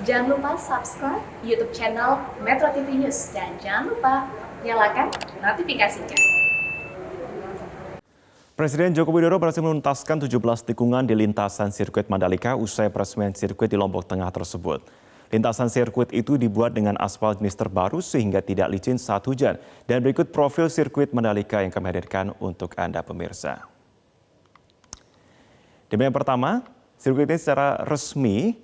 Jangan lupa subscribe YouTube channel Metro TV News dan jangan lupa nyalakan notifikasinya. Presiden Joko Widodo berhasil menuntaskan 17 tikungan di lintasan sirkuit Mandalika usai peresmian sirkuit di Lombok Tengah tersebut. Lintasan sirkuit itu dibuat dengan aspal jenis terbaru sehingga tidak licin saat hujan. Dan berikut profil sirkuit Mandalika yang kami hadirkan untuk Anda pemirsa. Demi yang pertama, sirkuit ini secara resmi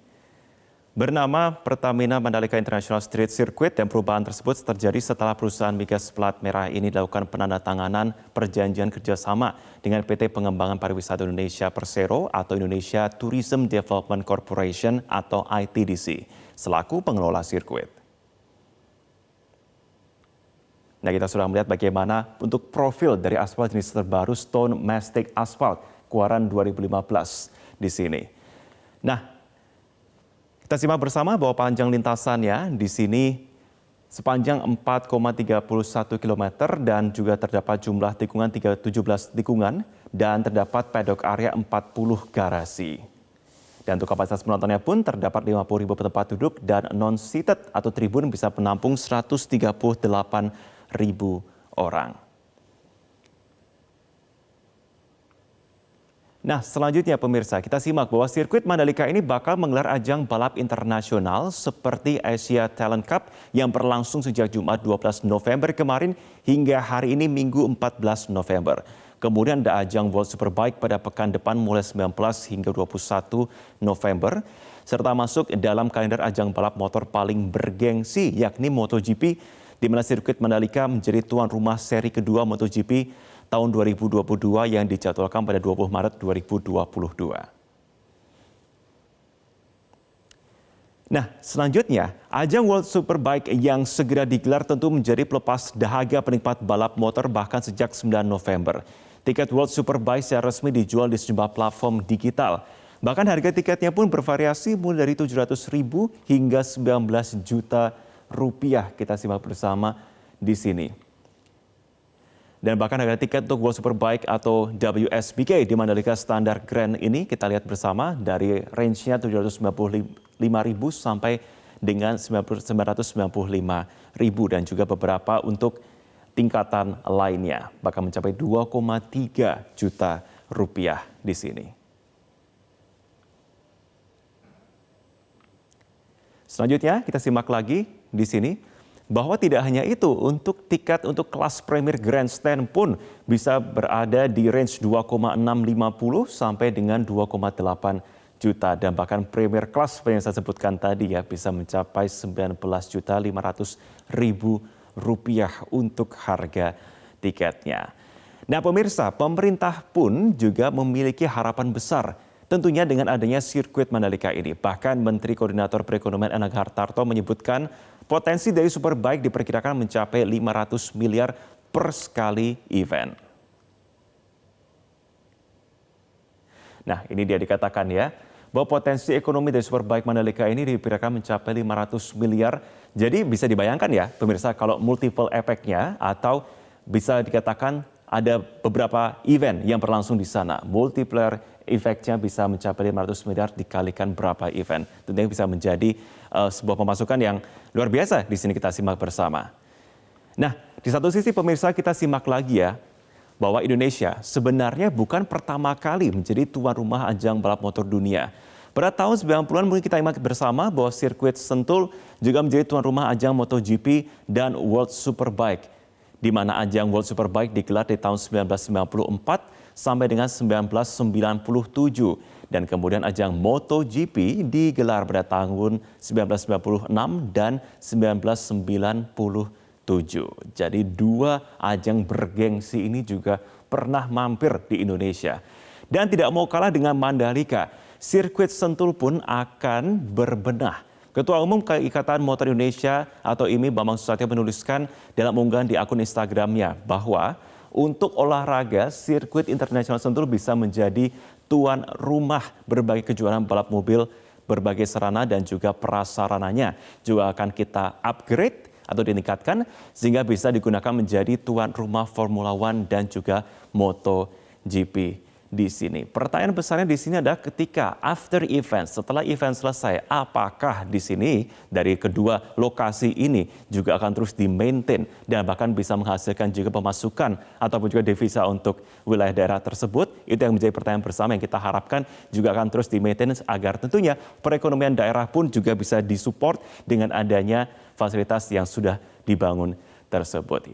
bernama Pertamina Mandalika International Street Circuit dan perubahan tersebut terjadi setelah perusahaan migas plat merah ini dilakukan penandatanganan perjanjian kerjasama dengan PT Pengembangan Pariwisata Indonesia Persero atau Indonesia Tourism Development Corporation atau ITDC selaku pengelola sirkuit. Nah, kita sudah melihat bagaimana untuk profil dari aspal jenis terbaru Stone Mastic Asphalt keluaran 2015 di sini. Nah, kita simak bersama bahwa panjang lintasannya di sini sepanjang 4,31 km dan juga terdapat jumlah tikungan 17 tikungan dan terdapat paddock area 40 garasi. Dan untuk kapasitas penontonnya pun terdapat 50.000 tempat duduk dan non-seated atau tribun bisa menampung 138.000 orang. Nah, selanjutnya pemirsa, kita simak bahwa sirkuit Mandalika ini bakal menggelar ajang balap internasional seperti Asia Talent Cup yang berlangsung sejak Jumat 12 November kemarin hingga hari ini Minggu 14 November. Kemudian ada ajang World Superbike pada pekan depan mulai 19 hingga 21 November. Serta masuk dalam kalender ajang balap motor paling bergengsi yakni MotoGP, di mana sirkuit Mandalika menjadi tuan rumah seri kedua MotoGP tahun 2022 yang dijadwalkan pada 20 Maret 2022. Nah, selanjutnya, ajang World Superbike yang segera digelar tentu menjadi pelepas dahaga penikmat balap motor bahkan sejak 9 November. Tiket World Superbike secara resmi dijual di sejumlah platform digital. Bahkan harga tiketnya pun bervariasi mulai dari 700.000 hingga 19 juta rupiah. Kita simak bersama di sini. Dan bahkan harga tiket untuk World Superbike atau WSBK di Mandalika Standar Grand ini kita lihat bersama dari range-nya 795.000 sampai dengan 995.000 dan juga beberapa untuk tingkatan lainnya bahkan mencapai 2,3 juta rupiah di sini. Selanjutnya kita simak lagi di sini bahwa tidak hanya itu, untuk tiket untuk kelas Premier Grandstand pun bisa berada di range 2,650 sampai dengan 2,8 juta. Dan bahkan Premier Class yang saya sebutkan tadi ya bisa mencapai 19.500.000 rupiah untuk harga tiketnya. Nah pemirsa, pemerintah pun juga memiliki harapan besar tentunya dengan adanya sirkuit Mandalika ini. Bahkan Menteri Koordinator Perekonomian Erlangga Hartarto menyebutkan potensi dari Superbike diperkirakan mencapai 500 miliar per sekali event. Nah, ini dia dikatakan ya, bahwa potensi ekonomi dari Superbike Mandalika ini diperkirakan mencapai 500 miliar. Jadi bisa dibayangkan ya, pemirsa, kalau multiple efeknya atau bisa dikatakan ada beberapa event yang berlangsung di sana. Multiplier efeknya bisa mencapai 500 miliar dikalikan berapa event. Tentunya bisa menjadi sebuah pemasukan yang luar biasa. Di sini kita simak bersama. Nah, di satu sisi pemirsa kita simak lagi ya, bahwa Indonesia sebenarnya bukan pertama kali menjadi tuan rumah ajang balap motor dunia. Pada tahun 90-an mungkin kita ingat bersama bahwa sirkuit Sentul juga menjadi tuan rumah ajang MotoGP dan World Superbike, di mana ajang World Superbike digelar di tahun 1994 sampai dengan 1997. Dan kemudian ajang MotoGP digelar pada tahun 1996 dan 1997. Jadi dua ajang bergengsi ini juga pernah mampir di Indonesia. Dan tidak mau kalah dengan Mandalika, sirkuit Sentul pun akan berbenah. Ketua Umum Ikatan Motor Indonesia atau IMI Bambang Susatyo menuliskan dalam unggahan di akun Instagramnya bahwa untuk olahraga, sirkuit internasional Sentul bisa menjadi tuan rumah berbagai kejuaraan balap mobil, berbagai sarana dan juga prasarananya. Juga akan kita upgrade atau ditingkatkan sehingga bisa digunakan menjadi tuan rumah Formula One dan juga MotoGP di sini. Pertanyaan besarnya di sini adalah ketika after event, setelah event selesai, apakah di sini dari kedua lokasi ini juga akan terus di-maintain dan bahkan bisa menghasilkan juga pemasukan ataupun juga devisa untuk wilayah daerah tersebut? Itu yang menjadi pertanyaan bersama yang kita harapkan juga akan terus di-maintain agar tentunya perekonomian daerah pun juga bisa disupport dengan adanya fasilitas yang sudah dibangun tersebut.